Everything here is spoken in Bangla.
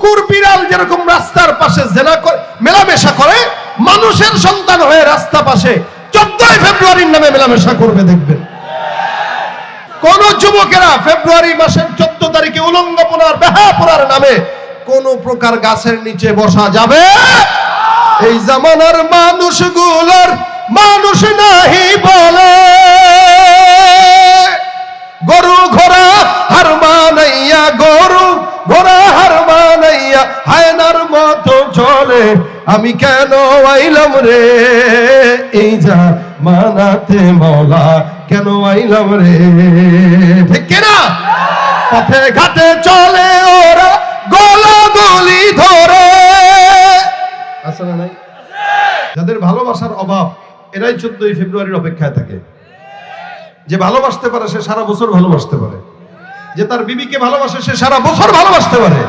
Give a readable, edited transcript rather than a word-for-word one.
কুকুর বিড়াল যেরকম রাস্তার পাশে জেনা করে মেলামেশা করে, মানুষের সন্তান হয়ে রাস্তা পাশে 14 ফেব্রুয়ারির নামে মেলামেশা করবে দেখবেন। কোন যুবকেরা ফেব্রুয়ারি মাসের 14 তারিখে উলঙ্গপনার বেহাপনার নামে কোন প্রকার গাছের নিচে বসা যাবে? এই জামানার মানুষগুলোর মানুষ নাহি বলে, গরু ঘোড়া হার মানাইয়া, গরু ঘোড়া হার মানাইয়া হায়নার মতো চলে। আমি কেন আইলাম রে এই যা মানাতে মওলা, কেন আইলাম রে? ঠিক কিনা? পথে ঘাটে চলে ওরা গোলাগুলি ধরে, আছে না নাই? যাদের ভালোবাসার অভাব এরাই 14 ফেব্রুয়ারির অপেক্ষায় থাকে। যে ভালোবাসতে পারে সে সারা বছর ভালোবাসতে পারে, যে তার বিবিকে ভালোবাসে সে সারা বছর ভালোবাসতে পারে।